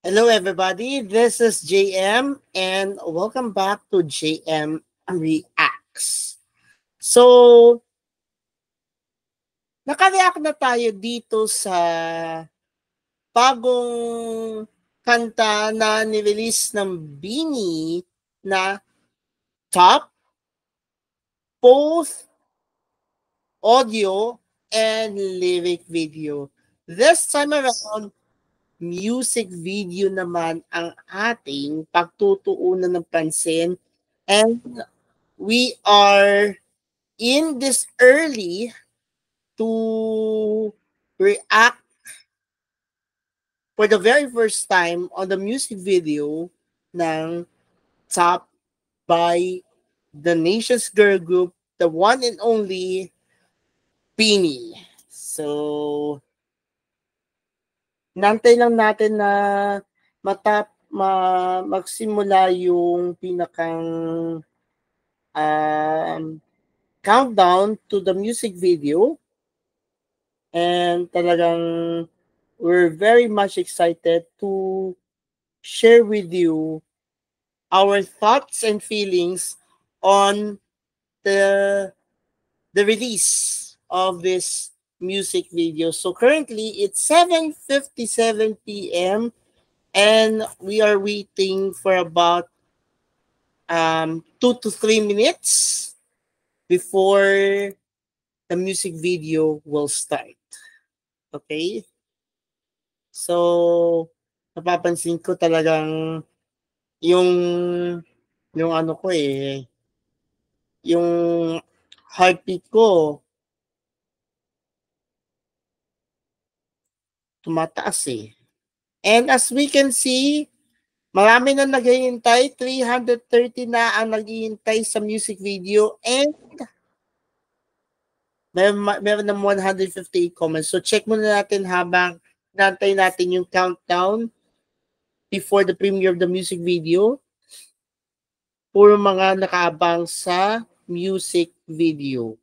Hello, everybody. This is JM, and welcome back to JM Reacts. So, nakareact na tayo dito sa bagong kanta na nirelease ng Bini na Top, both audio and lyric video. This time around, music video naman ang ating pagtutuunan ng pansin, and we are in this early to react for the very first time on the music video ng Top by the Nation's Girl Group, the one and only Bini. So, nantay lang natin na magsimula yung pinakang countdown to the music video, and talagang we're very much excited to share with you our thoughts and feelings on the release of this music video. So currently it's 7:57 p.m. and we are waiting for about 2 to 3 minutes before the music video will start. Okay? So, napapansin ko talagang yung ano ko yung heartbeat ko tumataas And as we can see, marami na naghihintay, 330 na ang naghihintay sa music video, and meron ng 158 comments. So check muna natin habang nantay natin yung countdown before the premiere of the music video. Puro mga nakaabang sa music video.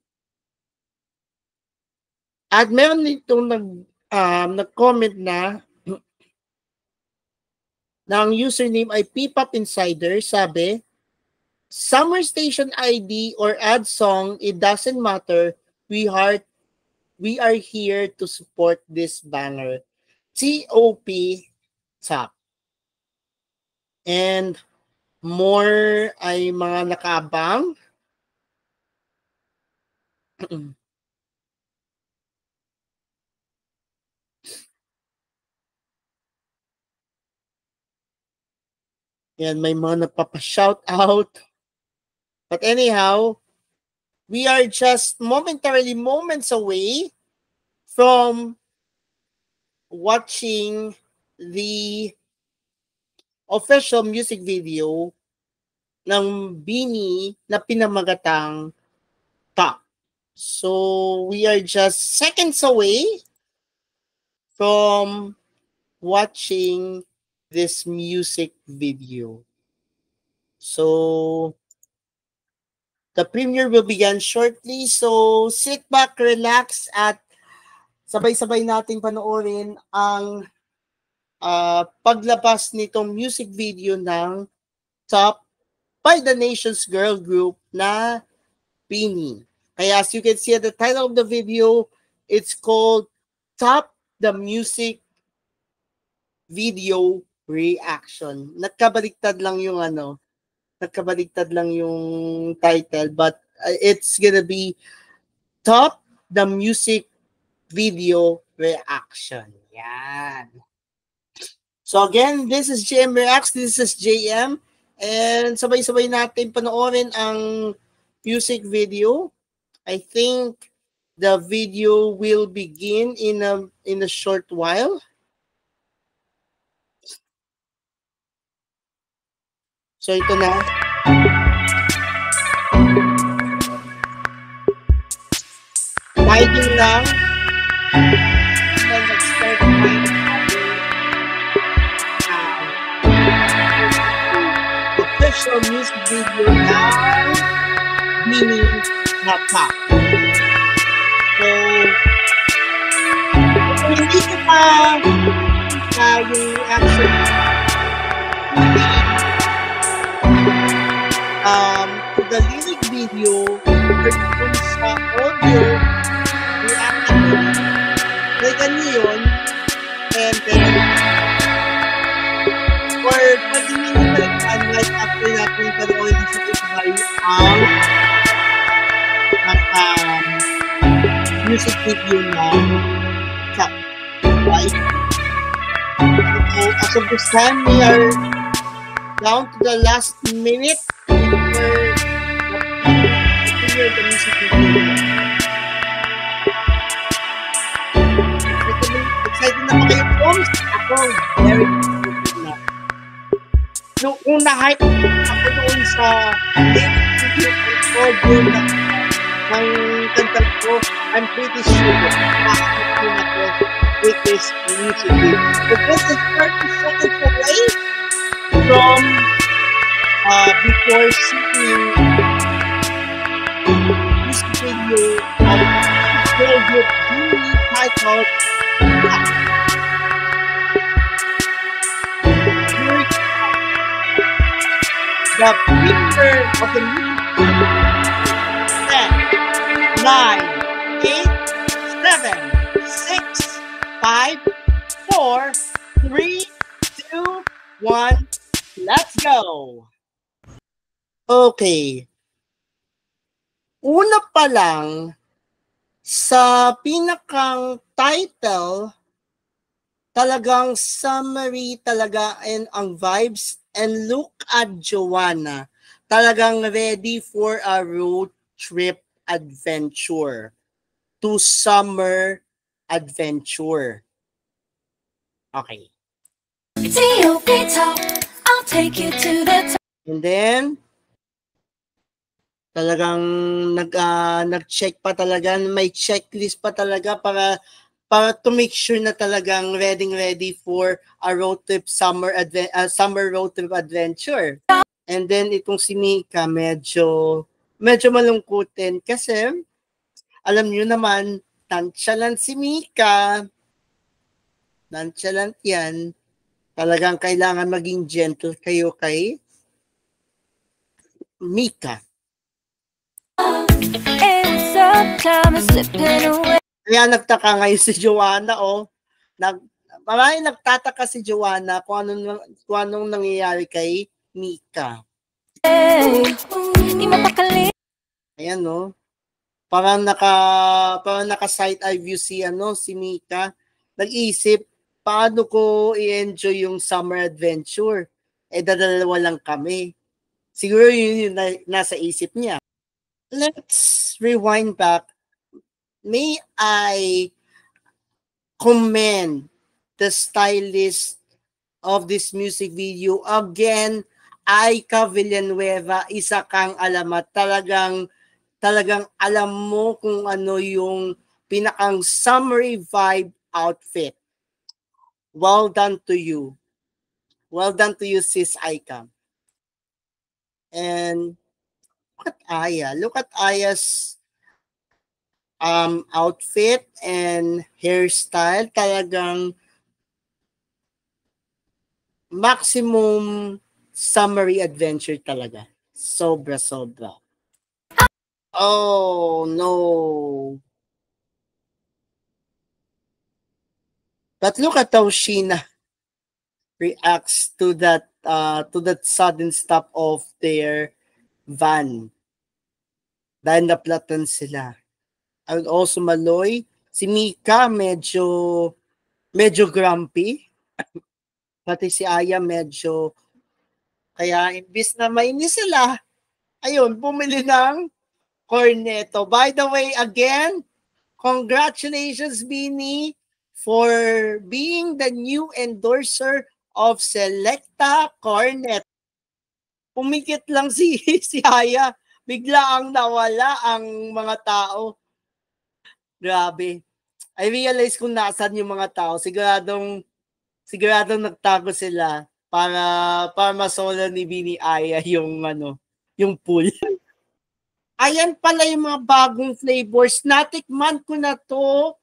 At meron ditong nag-comment na ang username ay P-Pop Insider. Sabi, Summer Station ID or ad song, it doesn't matter. We are here to support this banger. TOP Top. And more ay mga nakaabang. Yan, may mga nagpapa-shout out. But anyhow, we are just momentarily moments away from watching the official music video ng Bini na pinamagatang Top. So we are just seconds away from watching this music video. So the premiere will begin shortly. So sit back, relax, at sabay-sabay nating panoorin ang paglabas nitong music video ng Top by the Nation's Girl Group na Bini. Kaya as you can see at the title of the video, it's called Top the Music Video Reaction. Nagkabaliktad lang yung title, but it's gonna be Top the Music Video Reaction. Yan. So again, this is JM Reacts, this is JM, and sabay-sabay natin panoorin ang music video. I think the video will begin in a short while. So ito na. Lighting lang. Then let's start official music video ng Bini na Top. So, kung hindi ko pa yung reaction music video na sa YT. So, as of this time, we are down to the last minute before the music video. Excited na ba kayo, Toms? Ako, very excited na. Nung una hype ako doon sa audio ng kanta ko, I'm pretty sure makakapit na ako with this music video. But this is 30 seconds away from before seeing this video of the titled the picture of the music. 10, 9, 8, 7, 6, 5, 4, 3, 2, 1. Let's go! Okay. Una pa lang, sa pinakang title, talagang summary talaga and ang vibes, and look at Joanna. Talagang ready for a road trip adventure to summer adventure. Okay. I'll take you to the top. And then talagang nag-check pa talaga, may checklist pa talaga para to make sure na talagang ready for a road trip summer road trip adventure. And then itong si Mika medyo malungkutin kasi alam niyo naman nonchalant si Mika. Nonchalant yan. Talagang kailangan maging gentle kayo kay Mika. Kaya nagtaka ngayon si Joanna, maraming nagtataka si Joanna kung anong nangyayari kay Mika. Ayan, no? Parang naka-side eye view si Mika. Nag-isip, paano ko i-enjoy yung summer adventure? Dadalawa lang kami. Siguro yun yung nasa isip niya. Let's rewind back. May I commend the stylist of this music video? Again, Aika Villanueva, isa kang alamat. Talagang alam mo kung ano yung pinakang summery vibe outfit. Well done to you. Well done to you, sis Aika. And look at Aya. Look at Aya's outfit and hairstyle. Talagang maximum summery adventure talaga. Sobra. Oh, no. But look at how Sheena reacts to that sudden stop of their van. Dahil naplatan sila. And also Maloy, si Mika medyo grumpy. Pati si Aya medyo, kaya imbis na mainis sila, ayun, bumili ng corneto. By the way, again, congratulations, Bini, for being the new endorser of Selecta Cornet. Pumikit lang si Aya, bigla ang nawala ang mga tao. Grabe. I realize kung nasan yung mga tao. Siguradong nagtago sila para masolo ni Bini Aya yung pool. Ayan pala yung mga bagong flavors. Natikman ko na to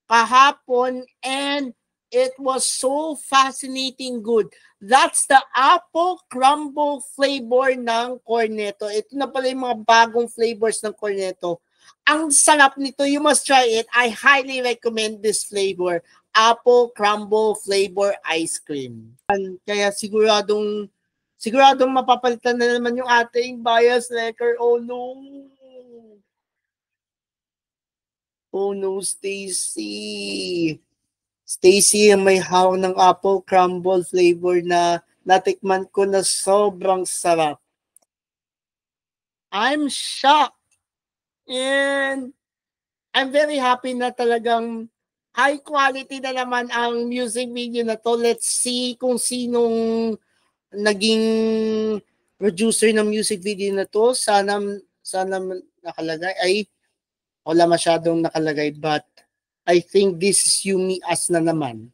kahapon and it was so fascinating good. That's the apple crumble flavor ng corneto. Ito na pala yung mga bagong flavors ng corneto. Ang sarap nito. You must try it. I highly recommend this flavor. Apple crumble flavor ice cream. Kaya siguradong mapapalitan na naman yung ating bias lecker. Oh no! Oh no, Stacy. Stacy, may hawak ng apple crumble flavor na natikman ko na sobrang sarap. I'm shocked. And I'm very happy na talagang high quality na naman ang music video na to. Let's see kung sinong naging producer ng music video na to. Sana nakalagay. Ay, wala masyadong nakalagay. But I think this is Yumi As na naman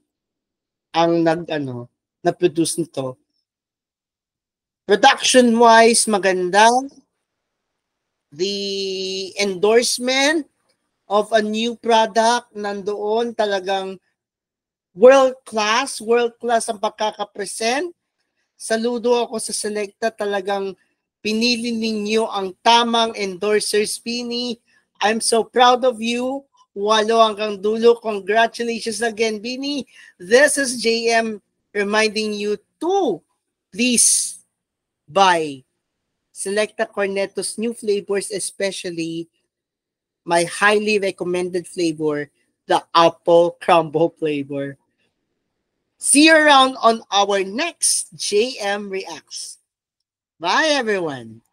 ang na-produce nito. Production-wise, maganda. The endorsement of a new product nandoon, talagang world class ang pagkakapresent. Saludo ako sa Selecta, talagang pinili ninyo ang tamang endorsers, Bini. I'm so proud of you. Walo hanggang dulo. Congratulations again, Bini. This is JM reminding you to please buy Selecta Cornetto's new flavors, especially my highly recommended flavor, the apple crumble flavor. See you around on our next JM Reacts. Bye, everyone.